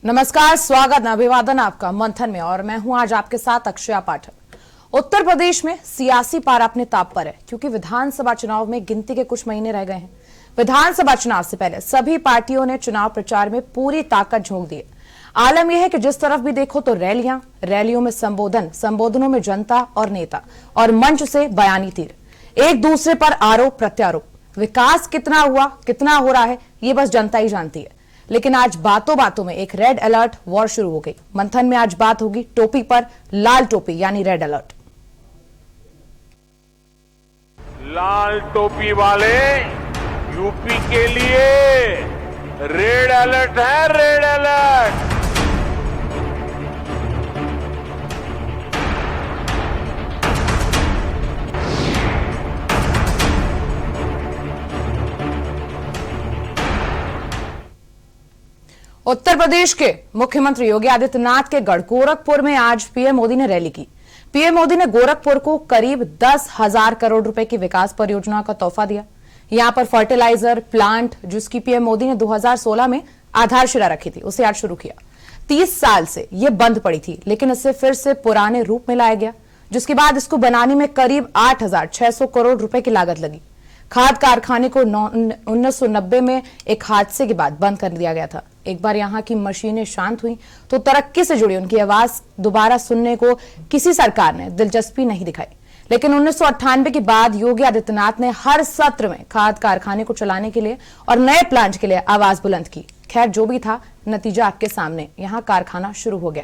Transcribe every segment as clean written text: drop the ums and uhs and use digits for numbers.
नमस्कार, स्वागत अभिवादन आपका मंथन में। और मैं हूं आज आपके साथ अक्षया पाठक। उत्तर प्रदेश में सियासी पारा अपने ताप पर है क्योंकि विधानसभा चुनाव में गिनती के कुछ महीने रह गए हैं। विधानसभा चुनाव से पहले सभी पार्टियों ने चुनाव प्रचार में पूरी ताकत झोंक दी है। आलम यह है कि जिस तरफ भी देखो तो रैलियों में संबोधनों में जनता और नेता और मंच से बयानी तीर, एक दूसरे पर आरोप प्रत्यारोप। विकास कितना हुआ, कितना हो रहा है, ये बस जनता ही जानती है। लेकिन आज बातों बातों में एक रेड अलर्ट वॉर शुरू हो गई। मंथन में आज बात होगी टोपी पर, लाल टोपी यानी रेड अलर्ट। लाल टोपी वाले यूपी के लिए रेड अलर्ट है, रेड अलर्ट। उत्तर प्रदेश के मुख्यमंत्री योगी आदित्यनाथ के गढ़ गोरखपुर में आज पीएम मोदी ने रैली की। पीएम मोदी ने गोरखपुर को करीब 10,000 करोड़ रुपए की विकास परियोजना का तोहफा दिया। यहां पर फर्टिलाइजर प्लांट, जिसकी पीएम मोदी ने 2016 में आधारशिला रखी थी, उसे आज शुरू किया। 30 साल से यह बंद पड़ी थी, लेकिन इसे फिर से पुराने रूप में लाया गया, जिसके बाद इसको बनाने में करीब 8,600 करोड़ रुपए की लागत लगी। खाद कारखाने को 1990 में एक हादसे के बाद बंद कर दिया गया था। एक बार यहां की मशीनें शांत हुई तो तरक्की से जुड़ी उनकी आवाज दोबारा सुनने को किसी सरकार ने दिलचस्पी नहीं दिखाई। लेकिन 1998 के बाद योगी आदित्यनाथ ने हर सत्र में खाद कारखाने को चलाने के लिए और नए प्लांट के लिए आवाज बुलंद की। खैर, जो भी था, नतीजा आपके सामने, यहां कारखाना शुरू हो गया।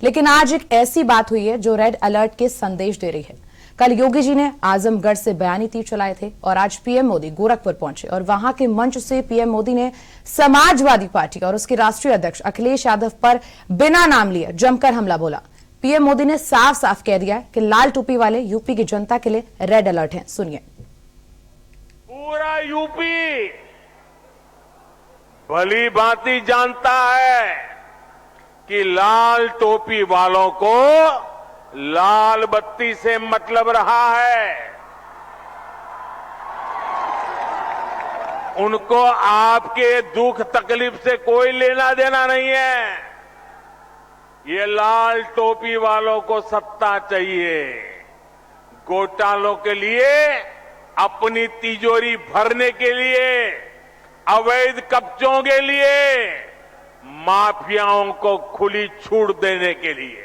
लेकिन आज एक ऐसी बात हुई है जो रेड अलर्ट के संदेश दे रही है। कल योगी जी ने आजमगढ़ से बयानी तीर चलाए थे और आज पीएम मोदी गोरखपुर पहुंचे और वहां के मंच से पीएम मोदी ने समाजवादी पार्टी और उसके राष्ट्रीय अध्यक्ष अखिलेश यादव पर बिना नाम लिए जमकर हमला बोला। पीएम मोदी ने साफ साफ कह दिया कि लाल टोपी वाले यूपी की जनता के लिए रेड अलर्ट हैं। सुनिए। पूरा यूपी भली भांति जानता है कि लाल टोपी वालों को लाल बत्ती से मतलब रहा है। उनको आपके दुख तकलीफ से कोई लेना देना नहीं है। ये लाल टोपी वालों को सत्ता चाहिए, घोटालों के लिए, अपनी तिजोरी भरने के लिए, अवैध कब्जों के लिए, माफियाओं को खुली छूट देने के लिए।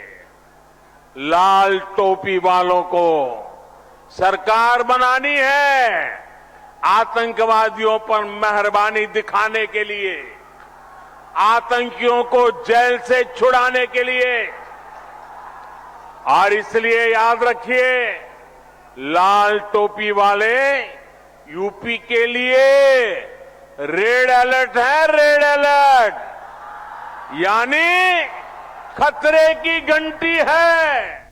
लाल टोपी वालों को सरकार बनानी है आतंकवादियों पर मेहरबानी दिखाने के लिए, आतंकियों को जेल से छुड़ाने के लिए। और इसलिए याद रखिए, लाल टोपी वाले यूपी के लिए रेड अलर्ट है, रेड अलर्ट, यानी खतरे की घंटी है।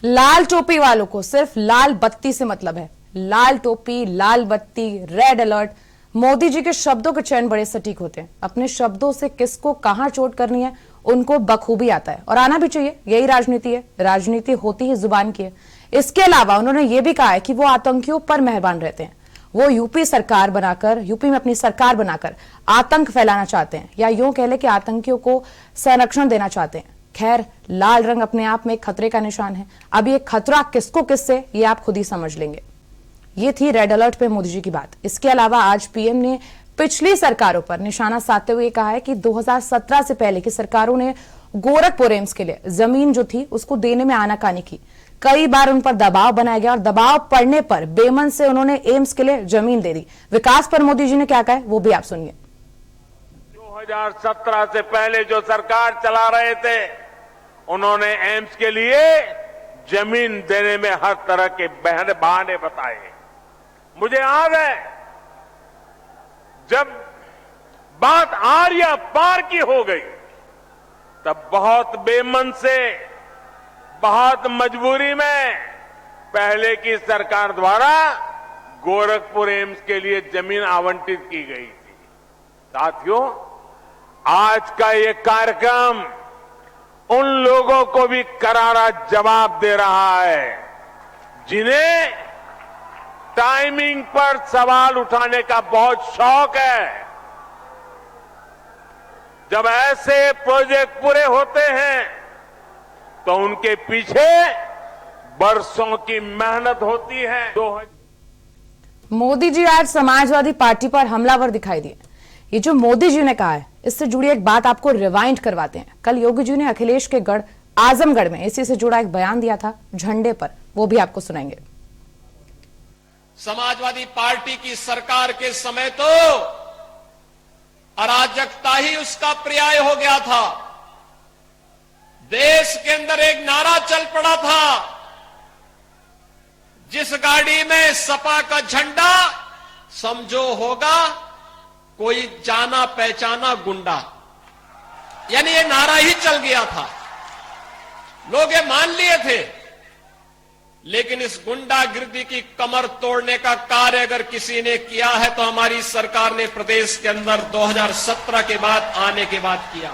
लाल टोपी वालों को सिर्फ लाल बत्ती से मतलब है। लाल टोपी, लाल बत्ती, रेड अलर्ट। मोदी जी के शब्दों के चयन बड़े सटीक होते हैं। अपने शब्दों से किसको कहां चोट करनी है उनको बखूबी आता है और आना भी चाहिए। यही राजनीति है। राजनीति होती ही जुबान की है। इसके अलावा उन्होंने ये भी कहा है कि वो आतंकियों पर मेहरबान रहते हैं। वो यूपी में अपनी सरकार बनाकर आतंक फैलाना चाहते हैं, या यूं कह ले कि आतंकियों को संरक्षण देना चाहते हैं। खैर, लाल रंग अपने आप में एक खतरे का निशान है। अब ये खतरा किसको किससे, ये आप खुद ही समझ लेंगे। ये थी रेड अलर्ट पे मोदी जी की बात। इसके अलावा आज पीएम ने पिछली सरकारों पर निशाना साधते हुए कहा है कि 2017 से पहले की सरकारों ने गोरखपुर एम्स के लिए जमीन जो थी उसको देने में आनाकानी की। कई बार उन पर दबाव बनाया गया और दबाव पड़ने पर बेमन से उन्होंने एम्स के लिए जमीन दे दी। विकास पर मोदी जी ने क्या कहा है वो भी आप सुनिए। 2017 से पहले जो सरकार चला रहे थे, उन्होंने एम्स के लिए जमीन देने में हर तरह के बहाने बताए। मुझे याद है, जब बात आर्या पार की हो गई, तब बहुत बेमन से, बहुत मजबूरी में पहले की सरकार द्वारा गोरखपुर एम्स के लिए जमीन आवंटित की गई थी। साथियों, आज का ये कार्यक्रम उन लोगों को भी करारा जवाब दे रहा है जिन्हें टाइमिंग पर सवाल उठाने का बहुत शौक है। जब ऐसे प्रोजेक्ट पूरे होते हैं तो उनके पीछे बरसों की मेहनत होती है। मोदी जी आज समाजवादी पार्टी पर हमलावर दिखाई दिए। ये जो मोदी जी ने कहा है, इससे जुड़ी एक बात आपको रिवाइंड करवाते हैं। कल योगी जी ने अखिलेश के गढ़ आजमगढ़ में इसी से जुड़ा एक बयान दिया था झंडे पर, वो भी आपको सुनाएंगे। समाजवादी पार्टी की सरकार के समय तो अराजकता ही उसका पर्याय हो गया था। देश के अंदर एक नारा चल पड़ा था, जिस गाड़ी में सपा का झंडा समझो होगा कोई जाना पहचाना गुंडा, यानी ये नारा ही चल गया था। लोग ये मान लिए थे, लेकिन इस गुंडागिर्दी की कमर तोड़ने का कार्य अगर किसी ने किया है तो हमारी सरकार ने प्रदेश के अंदर 2017 के बाद आने के बाद किया।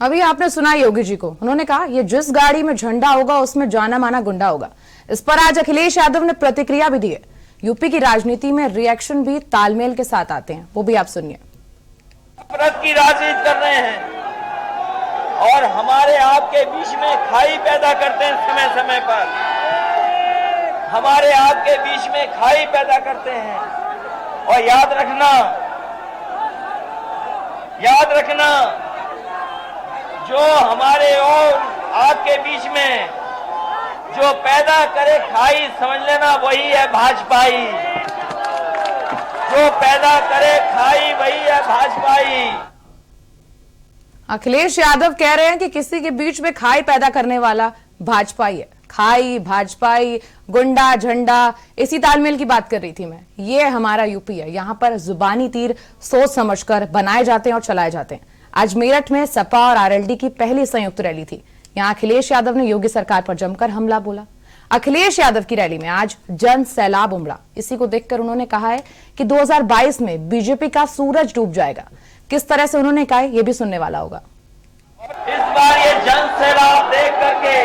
अभी आपने सुना योगी जी को, उन्होंने कहा ये जिस गाड़ी में झंडा होगा उसमें जाना माना गुंडा होगा। इस पर आज अखिलेश यादव ने प्रतिक्रिया भी दी है। यूपी की राजनीति में रिएक्शन भी तालमेल के साथ आते हैं, वो भी आप सुनिए। नफरत की राजनीति कर रहे हैं और हमारे आपके बीच में खाई पैदा करते हैं समय समय पर, हमारे आपके बीच में खाई पैदा करते हैं। और याद रखना जो हमारे और आपके बीच में जो पैदा करे खाई, समझ लेना वही है भाजपाई। जो पैदा करे खाई वही है भाजपाई। अखिलेश यादव कह रहे हैं कि किसी के बीच में खाई पैदा करने वाला भाजपाई है। खाई, भाजपाई, गुंडा, झंडा, इसी तालमेल की बात कर रही थी मैं। ये हमारा यूपी है, यहाँ पर जुबानी तीर सोच समझकर बनाए जाते हैं और चलाए जाते हैं। आज मेरठ में सपा और आरएलडी की पहली संयुक्त रैली थी। यहाँ अखिलेश यादव ने योगी सरकार पर जमकर हमला बोला। अखिलेश यादव की रैली में आज जन सैलाब उमड़ा। इसी को देखकर उन्होंने कहा है कि 2022 में बीजेपी का सूरज डूब जाएगा। किस तरह से उन्होंने कहा है, ये भी सुनने वाला होगा। इस बार ये जन सैलाब देख करके,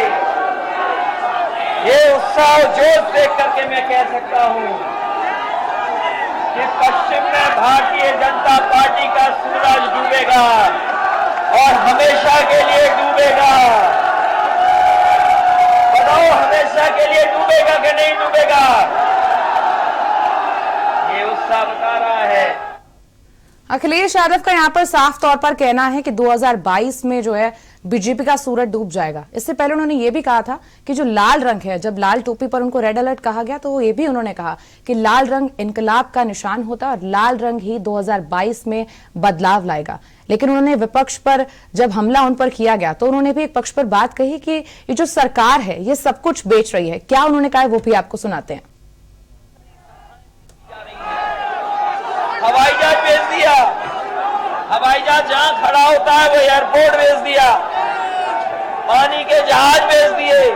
ये उत्साह जोश देख करके मैं कह सकता हूं कि पश्चिम में भारतीय जनता पार्टी का सूरज डूबेगा और हमेशा के लिए डूबेगा। बताओ, हमेशा के लिए डूबेगा कि नहीं डूबेगा? ये उत्साह बता रहा है। अखिलेश यादव का यहां पर साफ तौर पर कहना है कि 2022 में जो है बीजेपी का सूरज डूब जाएगा। इससे पहले उन्होंने ये भी कहा था कि जो लाल रंग है, जब लाल टोपी पर उनको रेड अलर्ट कहा गया तो ये भी उन्होंने कहा कि लाल रंग इनकलाब का निशान होता है और लाल रंग ही 2022 में बदलाव लाएगा। लेकिन उन्होंने विपक्ष पर जब हमला उन पर किया गया तो उन्होंने भी एक पक्ष पर बात कही कि ये जो सरकार है ये सब कुछ बेच रही है। क्या उन्होंने कहा है वो भी आपको सुनाते हैं। हवाई जहाज भेज दिया, हवाई जहाज जहां खड़ा होता है वो एयरपोर्ट भेज दिया, पानी के जहाज भेज दिए,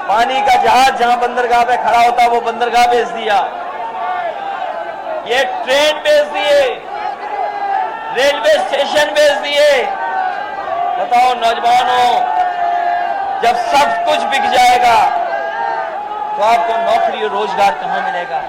पानी का जहाज जहां बंदरगाह पे खड़ा होता है वो बंदरगाह भेज दिया, ये ट्रेन भेज दिए, रेलवे स्टेशन भेज दिए। बताओ नौजवानों, जब सब कुछ बिक जाएगा तो आपको नौकरी और रोजगार कहां मिलेगा?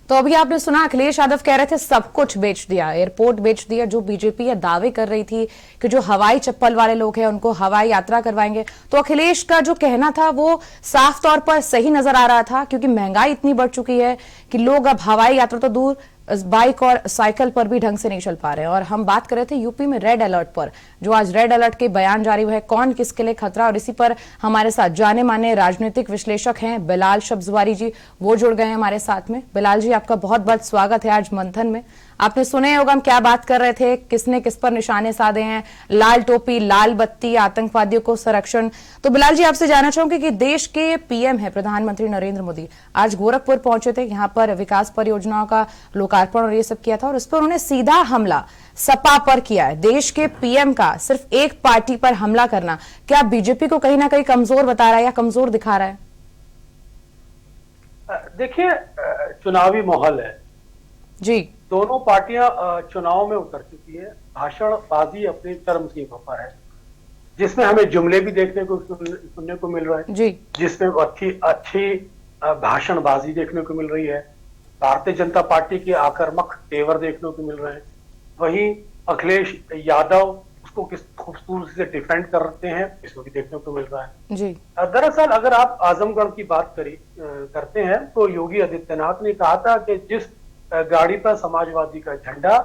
तो अभी आपने सुना अखिलेश यादव कह रहे थे सब कुछ बेच दिया, एयरपोर्ट बेच दिया। जो बीजेपी ये दावे कर रही थी कि जो हवाई चप्पल वाले लोग हैं उनको हवाई यात्रा करवाएंगे, तो अखिलेश का जो कहना था वो साफ तौर पर सही नजर आ रहा था, क्योंकि महंगाई इतनी बढ़ चुकी है कि लोग अब हवाई यात्रा तो दूर बाइक और साइकिल पर भी ढंग से नहीं चल पा रहे हैं। और हम बात कर रहे थे यूपी में रेड अलर्ट पर, जो आज रेड अलर्ट के बयान जारी हुए हैं, कौन किसके लिए खतरा। और इसी पर हमारे साथ जाने माने राजनीतिक विश्लेषक हैं बिलाल सब्जवारी जी, वो जुड़ गए हैं हमारे साथ में। बिलाल जी, आपका बहुत बहुत स्वागत है आज मंथन में। आपने सुने होगा हम क्या बात कर रहे थे, किसने किस पर निशाने साधे हैं, लाल टोपी, लाल बत्ती, आतंकवादियों को संरक्षण। तो बिलाल जी, आपसे जानना चाहूंगी कि देश के पीएम है प्रधानमंत्री नरेंद्र मोदी, आज गोरखपुर पहुंचे थे, यहाँ पर विकास परियोजनाओं का लोकार्पण और ये सब किया था, और इस पर उन्होंने सीधा हमला सपा पर किया है। देश के पीएम का सिर्फ एक पार्टी पर हमला करना क्या बीजेपी को कहीं ना कहीं कमजोर बता रहा है या कमजोर दिखा रहा है? देखिए, चुनावी माहौल है जी, दोनों पार्टियां चुनाव में उतर चुकी है। भाषणबाजी अपनी चरम सीमा पर है, जिसमें हमें जुमले भी देखने को सुनने को मिल रहा है जी, जिसमें अच्छी भाषणबाजी देखने को मिल रही है। भारतीय जनता पार्टी के आक्रामक तेवर देखने को मिल रहे हैं। वहीं अखिलेश यादव उसको किस खूबसूरती से डिफेंड करते हैं, इसको भी देखने को मिल रहा है। जी। दरअसल अगर आप आजमगढ़ की बात करते हैं तो योगी आदित्यनाथ ने कहा था कि जिस गाड़ी पर समाजवादी का झंडा,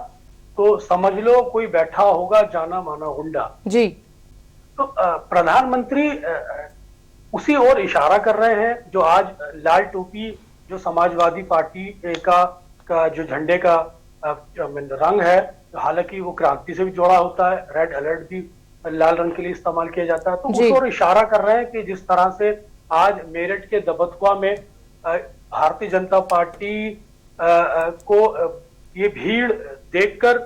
तो समझ लो कोई बैठा होगा जाना माना गुंडा। जी। तो प्रधानमंत्री उसी ओर इशारा कर रहे हैं। जो आज लाल टोपी जो समाजवादी पार्टी का जो झंडे का रंग है, हालांकि वो क्रांति से भी जोड़ा होता है, रेड अलर्ट भी लाल रंग के लिए इस्तेमाल किया जाता है, तो उस ओर इशारा कर रहे हैं कि जिस तरह से आज मेरठ के दबतवा में भारतीय जनता पार्टी को ये भीड़ देखकर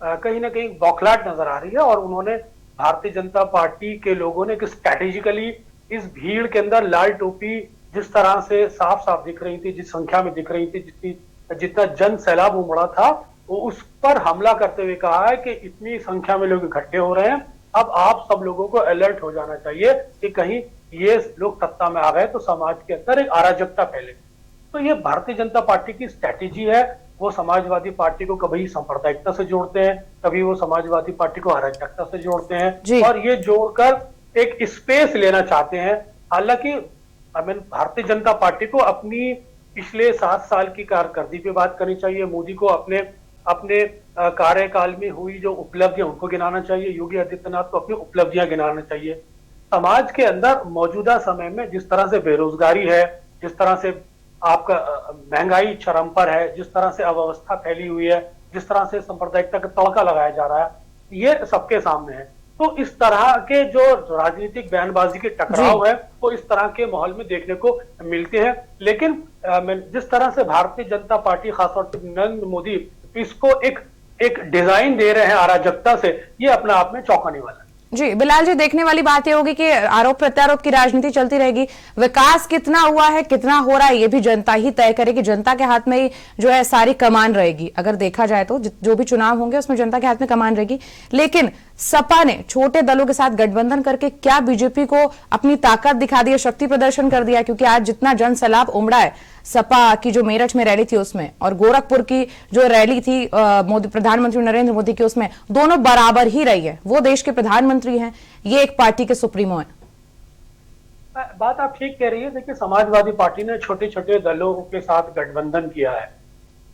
कहीं ना कहीं बौखलाहट नजर आ रही है, और उन्होंने भारतीय जनता पार्टी के लोगों ने स्ट्रैटेजिकली इस भीड़ के अंदर लाल टोपी जिस तरह से साफ साफ दिख रही थी, जिस संख्या में दिख रही थी, जितना जन सैलाब उमड़ा था, वो उस पर हमला करते हुए कहा है कि इतनी संख्या में लोग इकट्ठे हो रहे हैं, अब आप सब लोगों को अलर्ट हो जाना चाहिए कि कहीं ये लोग सत्ता में आ गए तो समाज के अंदर एक अराजकता फैले। तो ये भारतीय जनता पार्टी की स्ट्रैटेजी है। वो समाजवादी पार्टी को कभी सांप्रदायिकता से जोड़ते हैं, कभी वो समाजवादी पार्टी को अराजकता से जोड़ते हैं, और ये जोड़कर एक स्पेस लेना चाहते हैं। हालांकि भारतीय जनता पार्टी को अपनी पिछले 7 साल की कारकर्दगी पे बात करनी चाहिए। मोदी को अपने कार्यकाल में हुई जो उपलब्धियां उनको गिनाना चाहिए, योगी आदित्यनाथ को अपनी उपलब्धियां गिनाना चाहिए। समाज के अंदर मौजूदा समय में जिस तरह से बेरोजगारी है, जिस तरह से आपका महंगाई चरम पर है, जिस तरह से अव्यवस्था फैली हुई है, जिस तरह से सांप्रदायिकता का तड़का लगाया जा रहा है, ये सबके सामने है। तो इस तरह के जो राजनीतिक बयानबाजी के टकराव है वो इस तरह के माहौल में देखने को मिलते हैं। लेकिन जिस तरह से भारतीय जनता पार्टी, खासतौर से नरेंद्र मोदी इसको एक डिजाइन दे रहे हैं अराजकता से, ये अपने आप में चौंकाने वाला है। जी बिलाल जी, देखने वाली बात यह होगी कि आरोप प्रत्यारोप की राजनीति चलती रहेगी। विकास कितना हुआ है, कितना हो रहा है, ये भी जनता ही तय करेगी। जनता के हाथ में ही जो है सारी कमान रहेगी। अगर देखा जाए तो जो भी चुनाव होंगे उसमें जनता के हाथ में कमान रहेगी। लेकिन सपा ने छोटे दलों के साथ गठबंधन करके क्या बीजेपी को अपनी ताकत दिखा दी है, शक्ति प्रदर्शन कर दिया? क्योंकि आज जितना जन सैलाब उमड़ा है सपा की जो मेरठ में रैली थी उसमें, और गोरखपुर की जो रैली थी मोदी प्रधानमंत्री नरेंद्र मोदी की, उसमें दोनों बराबर ही रही है। वो देश के प्रधानमंत्री हैं, ये एक पार्टी के सुप्रीमो हैं। बात आप ठीक कह रही है। देखिए, समाजवादी पार्टी ने छोटे छोटे दलों के साथ गठबंधन किया है,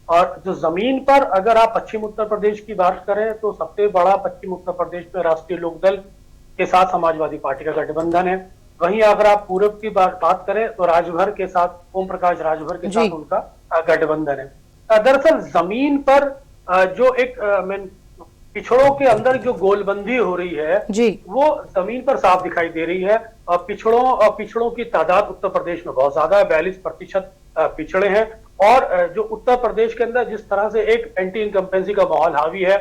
और जो जमीन पर अगर आप पश्चिम उत्तर प्रदेश की बात करें तो सबसे बड़ा पश्चिम उत्तर प्रदेश में राष्ट्रीय लोकदल के साथ समाजवादी पार्टी का गठबंधन है। वहीं अगर आप पूर्व की बात करें तो राजभर के साथ, ओम प्रकाश राजभर के साथ उनका गठबंधन है। दरअसल जमीन पर जो एक पिछड़ों के अंदर जो गोलबंदी हो रही है वो जमीन पर साफ दिखाई दे रही है। पिछड़ों की तादाद उत्तर प्रदेश में बहुत ज्यादा है, 42% पिछड़े हैं। और जो उत्तर प्रदेश के अंदर जिस तरह से एक एंटी इनकम्पेंसी का माहौल हावी है,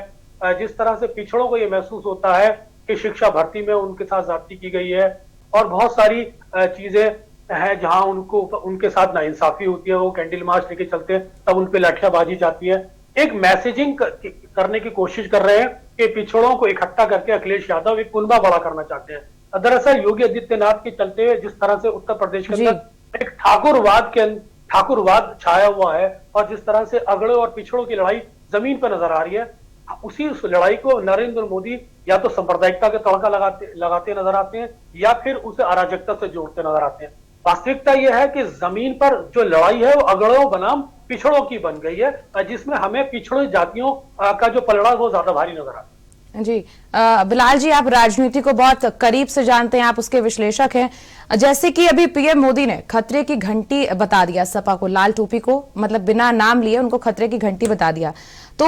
जिस तरह से पिछड़ों को ये महसूस होता है कि शिक्षा भर्ती में उनके साथ ज्यादती की गई है, और बहुत सारी चीजें हैं जहां उनके साथ नाइंसाफी होती है, वो कैंडल मार्च लेके चलते हैं, तब उनपे लाठियांबाजी जाती है। एक मैसेजिंग करने की कोशिश कर रहे हैं कि पिछड़ों को इकट्ठा करके अखिलेश यादव एक कुनबा बड़ा करना चाहते हैं। दरअसल योगी आदित्यनाथ के चलते हुए जिस तरह से उत्तर प्रदेश के अंदर एक ठाकुरवाद छाया हुआ है, और जिस तरह से अगड़ों और पिछड़ों की लड़ाई जमीन पर नजर आ रही है, उसी उस लड़ाई को नरेंद्र मोदी या तो सांप्रदायिकता के तड़का लगाते नजर आते हैं, या फिर उसे अराजकता से जोड़ते नजर आते हैं। वास्तविकता यह है कि जमीन पर जो लड़ाई है वो अगड़ों बनाम पिछड़ों की बन गई है, जिसमें हमें पिछड़ों जातियों का जो पलड़ा वो ज्यादा भारी नजर आता है। जी बिलाल जी, आप राजनीति को बहुत करीब से जानते हैं, आप उसके विश्लेषक हैं। जैसे कि अभी पीएम मोदी ने खतरे की घंटी बता दिया सपा को, लाल टोपी को, मतलब बिना नाम लिए उनको खतरे की घंटी बता दिया। तो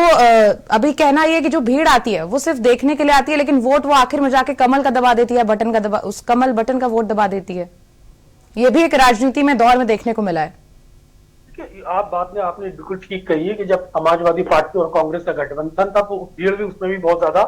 अभी कहना यह कि जो भीड़ आती है वो सिर्फ देखने के लिए आती है, लेकिन वोट वो आखिर में जाके कमल का दबा देती है, बटन का उस कमल बटन का वोट दबा देती है। ये भी एक राजनीति में दौर में देखने को मिला है। आपने बिल्कुल ठीक कही है कि जब समाजवादी पार्टी और कांग्रेस का गठबंधन था तो भीड़ भी उसमें भी बहुत ज्यादा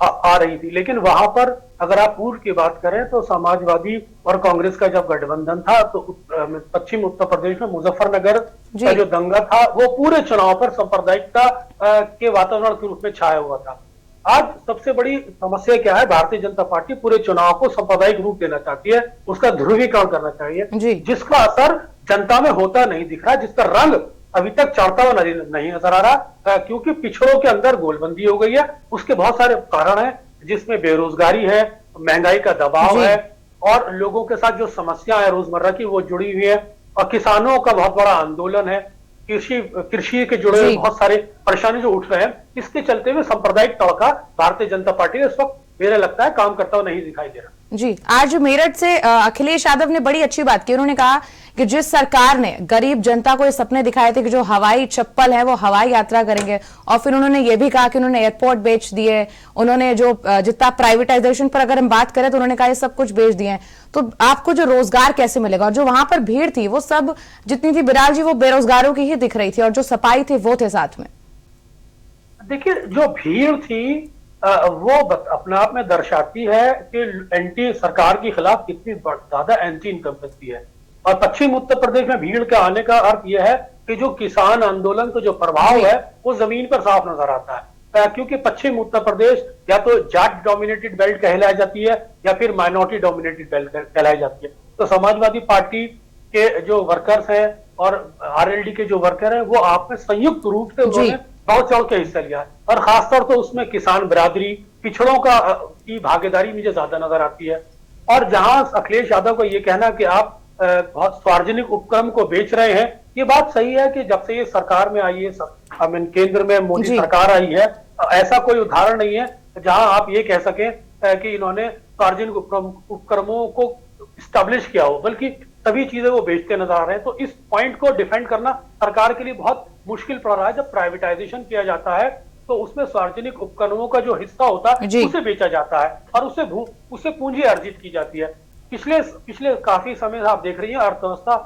आ रही थी। लेकिन वहां पर अगर आप पूर्व की बात करें तो समाजवादी और कांग्रेस का जब गठबंधन था तो पश्चिम उत्तर प्रदेश में मुजफ्फरनगर का जो दंगा था वो पूरे चुनाव पर सांप्रदायिकता के वातावरण के रूप में छाया हुआ था। आज सबसे बड़ी समस्या क्या है? भारतीय जनता पार्टी पूरे चुनाव को सांप्रदायिक रूप देना चाहती है, उसका ध्रुवीकरण करना चाहिए, जिसका असर जनता में होता नहीं दिख रहा, जिसका रंग अभी तक चढ़ता हुआ नहीं नजर आ रहा, क्योंकि पिछड़ों के अंदर गोलबंदी हो गई है। उसके बहुत सारे कारण हैं, जिसमें बेरोजगारी है, महंगाई का दबाव है, और लोगों के साथ जो समस्या है रोजमर्रा की वो जुड़ी हुई है, और किसानों का बहुत बड़ा आंदोलन है, कृषि के जुड़े हुए बहुत सारे परेशानी जो उठ रहे हैं। इसके चलते हुए सांप्रदायिक तड़का भारतीय जनता पार्टी ने इस वक्त मेरे लगता है काम करता हुआ नहीं दिखाई दे रहा। जी, आज मेरठ से अखिलेश यादव ने बड़ी अच्छी बात की। उन्होंने कहा कि जिस सरकार ने गरीब जनता को ये सपने दिखाए थे कि जो हवाई चप्पल है वो हवाई यात्रा करेंगे, और फिर उन्होंने ये भी कहा कि उन्होंने एयरपोर्ट बेच दिए, उन्होंने जो जितना प्राइवेटाइजेशन पर अगर हम बात करें तो उन्होंने कहा ये सब कुछ बेच दिए हैं, तो आपको जो रोजगार कैसे मिलेगा? और जो वहां पर भीड़ थी वो सब जितनी थी बिलाल जी, वो बेरोजगारों की ही दिख रही थी, और जो सफाई थे वो थे साथ में। देखिए, जो भीड़ थी वो अपने आप में दर्शाती है कि एंटी सरकार के खिलाफ कितनी ज्यादा एंटी इनकम्बेंसी है। और पश्चिम उत्तर प्रदेश में भीड़ के आने का अर्थ यह है कि जो किसान आंदोलन का जो प्रभाव है वो जमीन पर साफ नजर आता है, क्योंकि पश्चिम उत्तर प्रदेश या तो जाट डोमिनेटेड बेल्ट कहलाई जाती है या फिर माइनॉरिटी डोमिनेटेड बेल्ट कहलाई जाती है। तो समाजवादी पार्टी के जो वर्कर्स हैं और आरएलडी के जो वर्कर हैं वो आप में संयुक्त रूप से उन्होंने बहुत चढ़ के हिस्सा लिया है, और खासतौर तो उसमें किसान बिरादरी, पिछड़ों की भागीदारी मुझे ज्यादा नजर आती है। और जहां अखिलेश यादव का ये कहना कि आप बहुत सार्वजनिक उपक्रम को बेच रहे हैं, ये बात सही है कि जब से ये सरकार में आई है, केंद्र में मोदी सरकार आई है, ऐसा कोई उदाहरण नहीं है जहां आप ये कह सकें कि इन्होंने सार्वजनिक उपक्रमों को स्टैब्लिश किया हो, बल्कि सभी चीजें वो बेचते नजर आ रहे हैं। तो इस पॉइंट को डिफेंड करना सरकार के लिए बहुत मुश्किल पड़ रहा है। जब प्राइवेटाइजेशन किया जाता है तो उसमें सार्वजनिक उपकरणों का जो हिस्सा होता है उसे बेचा जाता है और उससे पूंजी अर्जित की जाती है। पिछले काफी समय से आप देख रही हैं अर्थव्यवस्था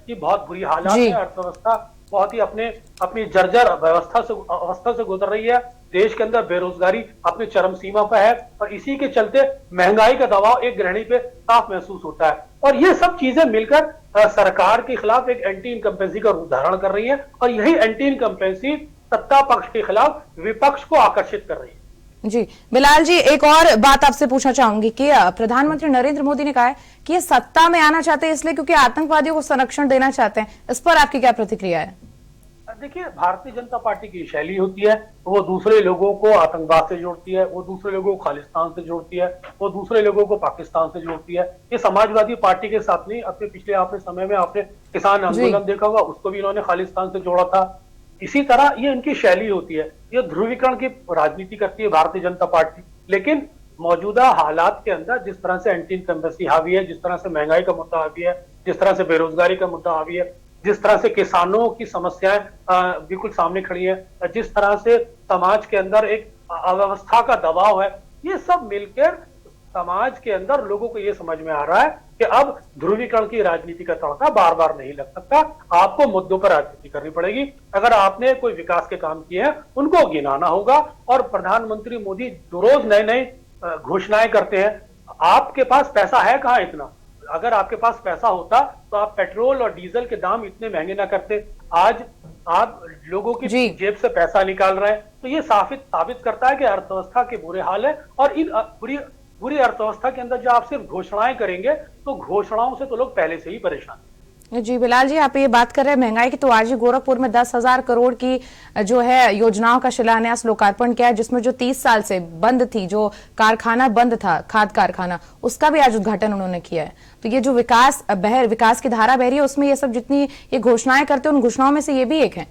की बहुत बुरी हालत है। अर्थव्यवस्था बहुत ही अपनी जर्जर अवस्था से गुजर रही है। देश के अंदर बेरोजगारी अपनी चरम सीमा पर है, और इसी के चलते महंगाई का दबाव एक गृहिणी पे साफ महसूस होता है। और ये सब चीजें मिलकर सरकार के खिलाफ एक एंटी इनकम्बेंसी का रूप धारण कर रही है, और यही एंटी इनकम्बेंसी सत्ता पक्ष के खिलाफ विपक्ष को आकर्षित कर रही है। जी बिलाल जी, एक और बात आपसे पूछना चाहूंगी कि प्रधानमंत्री नरेंद्र मोदी ने कहा है कि ये सत्ता में आना चाहते हैं इसलिए क्योंकि आतंकवादियों को संरक्षण देना चाहते हैं। इस पर आपकी क्या प्रतिक्रिया है? देखिए, भारतीय जनता पार्टी की शैली होती है, वो दूसरे लोगों को आतंकवाद से जोड़ती है, वो दूसरे लोगों को खालिस्तान से जोड़ती है, वो दूसरे लोगों को पाकिस्तान से जोड़ती है। ये समाजवादी पार्टी के साथ नहीं, अपने पिछले आपने समय में आपने किसान आंदोलन देखा होगा, उसको भी इन्होंने खालिस्तान से जोड़ा था। इसी तरह ये इनकी शैली होती है, ये ध्रुवीकरण की राजनीति करती है भारतीय जनता पार्टी। लेकिन मौजूदा हालात के अंदर जिस तरह से एंटी इनकम्बेंसी हावी है, जिस तरह से महंगाई का मुद्दा हावी है, जिस तरह से बेरोजगारी का मुद्दा हावी है, जिस तरह से किसानों की समस्याएं बिल्कुल सामने खड़ी है, जिस तरह से समाज के अंदर एक अव्यवस्था का दबाव है, ये सब मिलकर समाज के अंदर लोगों को ये समझ में आ रहा है कि अब ध्रुवीकरण की राजनीति का तड़का बार बार नहीं लग सकता। आपको मुद्दों पर राजनीति करनी पड़ेगी। अगर आपने कोई विकास के काम किए हैं उनको गिनाना होगा। और प्रधानमंत्री मोदी रोज नए नए घोषणाएं करते हैं। आपके पास पैसा है कहाँ इतना? अगर आपके पास पैसा होता तो आप पेट्रोल और डीजल के दाम इतने महंगे ना करते। आज आप लोगों की जेब से पैसा निकाल रहे हैं, तो ये साबित करता है कि अर्थव्यवस्था के बुरे हाल है। और इन बुरी अर्थव्यवस्था के अंदर जो आप सिर्फ घोषणाएं करेंगे तो घोषणाओं से तो लोग पहले से ही परेशान हैं। जी बिलाल जी, आप ये बात कर रहे हैं महंगाई की, तो आज ही गोरखपुर में 10,000 करोड़ की जो है योजनाओं का शिलान्यास लोकार्पण किया है, जिसमें जो 30 साल से बंद थी, जो कारखाना बंद था, खाद कारखाना, उसका भी आज उद्घाटन उन्होंने किया है। तो ये जो विकास की धारा बह रही है, उसमें ये सब जितनी ये घोषणाएं करते हैं, उन घोषणाओं में से ये भी एक है।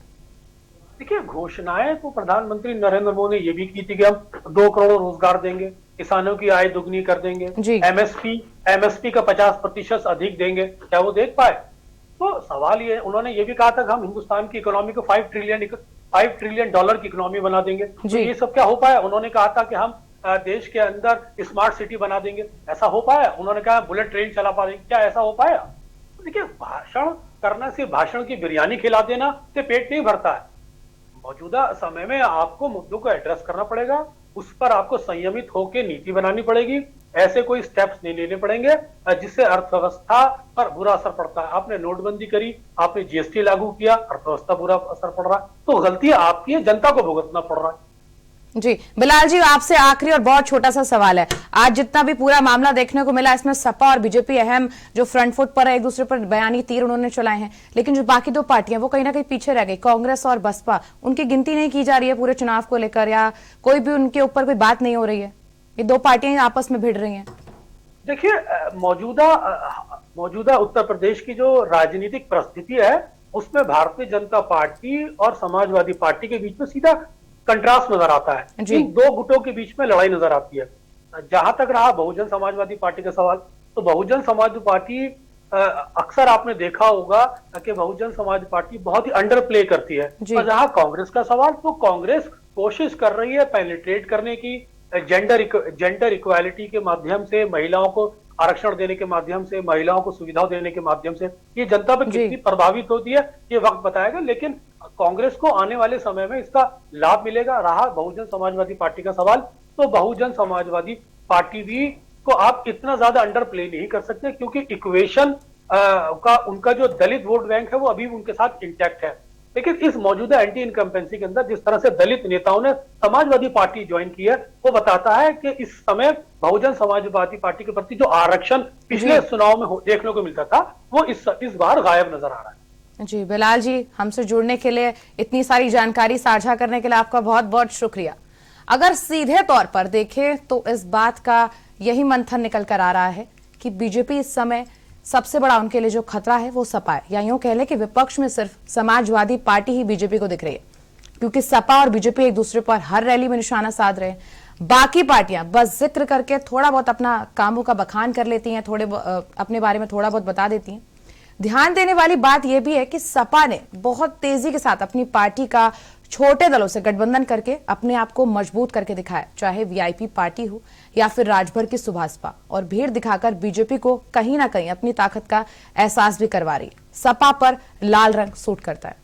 देखिए, घोषणाएं तो प्रधानमंत्री नरेंद्र मोदी ने ये भी की थी कि हम 2 करोड़ रोजगार देंगे, किसानों की आय दुगनी कर देंगे, एमएसपी का 50% अधिक देंगे। क्या वो देख पाए? तो सवाल ये, उन्होंने ये भी कहा था कि हम हिंदुस्तान की इकोनॉमी को $5 ट्रिलियन की इकोनॉमी बना देंगे। तो ये सब क्या हो पाया? उन्होंने कहा था कि हम देश के अंदर स्मार्ट सिटी बना देंगे। ऐसा हो पाया? उन्होंने कहा बुलेट ट्रेन चला पाएंगे। क्या ऐसा हो पाया? देखिए, भाषण करना से, भाषण की बिरयानी खिला देना से पेट नहीं भरता है। मौजूदा समय में आपको मुद्दों को एड्रेस करना पड़ेगा, उस पर आपको संयमित होकर नीति बनानी पड़ेगी। ऐसे कोई स्टेप्स नहीं लेने पड़ेंगे जिससे अर्थव्यवस्था पर बुरा असर पड़ता है। आपने नोटबंदी करी, आपने जीएसटी लागू किया, अर्थव्यवस्था बुरा असर पड़ रहा है, तो गलती आपकी है, जनता को भुगतना पड़ रहा है। जी बिलाल जी, आपसे आखिरी और बहुत छोटा सा सवाल है। आज जितना भी पूरा मामला देखने को मिला, इसमें सपा और बीजेपी अहम जो फ्रंट फुट पर है, एक दूसरे पर बयानी तीर उन्होंने चलाए हैं, लेकिन जो बाकी दो पार्टियां वो कहीं ना कहीं पीछे रह गई। कांग्रेस और बसपा, उनकी गिनती नहीं की जा रही है पूरे चुनाव को लेकर, या कोई भी उनके ऊपर कोई बात नहीं हो रही है। ये दो पार्टियां आपस में भिड़ रही हैं। देखिए, मौजूदा उत्तर प्रदेश की जो राजनीतिक परिस्थिति है उसमें भारतीय जनता पार्टी और समाजवादी पार्टी के बीच में सीधा कंट्रास्ट नजर आता है। इन दो गुटों के बीच में लड़ाई नजर आती है। जहां तक रहा बहुजन समाजवादी पार्टी का सवाल, तो बहुजन समाजवादी पार्टी अक्सर आपने देखा होगा कि बहुजन समाज पार्टी बहुत ही अंडर प्ले करती है। और जहां कांग्रेस का सवाल, तो कांग्रेस कोशिश कर रही है पेनिट्रेट करने की, जेंडर इक्वालिटी के माध्यम से, महिलाओं को आरक्षण देने के माध्यम से, महिलाओं को सुविधा देने के माध्यम से। ये जनता पर कितनी प्रभावित होती है ये वक्त बताएगा, लेकिन कांग्रेस को आने वाले समय में इसका लाभ मिलेगा। रहा बहुजन समाजवादी पार्टी का सवाल, तो बहुजन समाजवादी पार्टी भी को आप इतना ज्यादा अंडर प्ले नहीं कर सकते, क्योंकि इक्वेशन का उनका जो दलित वोट बैंक है वो अभी उनके साथ इंटैक्ट है। लेकिन इस मौजूदा एंटी इनकम्पेंसी के अंदर जिस तरह से दलित नेताओं ने समाजवादी पार्टी ज्वाइन की है, वो बताता है कि इस समय बहुजन समाजवादी पार्टी के प्रति जो आरक्षण पिछले चुनाव में देखने को मिलता था, वो इस बार गायब नजर आ रहा है। जी बिलाल जी, हमसे जुड़ने के लिए, इतनी सारी जानकारी साझा करने के लिए आपका बहुत बहुत शुक्रिया। अगर सीधे तौर पर देखें तो इस बात का यही मंथन निकल कर आ रहा है कि बीजेपी इस समय सबसे बड़ा उनके लिए जो खतरा है वो सपा है, या यूं कह लें कि विपक्ष में सिर्फ समाजवादी पार्टी ही बीजेपी को दिख रही है, क्योंकि सपा और बीजेपी एक दूसरे पर हर रैली में निशाना साध रहे हैं। बाकी पार्टियां बस जिक्र करके थोड़ा बहुत अपना कामों का बखान कर लेती हैं, अपने बारे में थोड़ा बहुत बता देती हैं। ध्यान देने वाली बात यह भी है कि सपा ने बहुत तेजी के साथ अपनी पार्टी का छोटे दलों से गठबंधन करके अपने आप को मजबूत करके दिखाया, चाहे वीआईपी पार्टी हो या फिर राजभर की सुभाषपा, और भीड़ दिखाकर बीजेपी को कहीं ना कहीं अपनी ताकत का एहसास भी करवा रही है। सपा पर लाल रंग सूट करता है।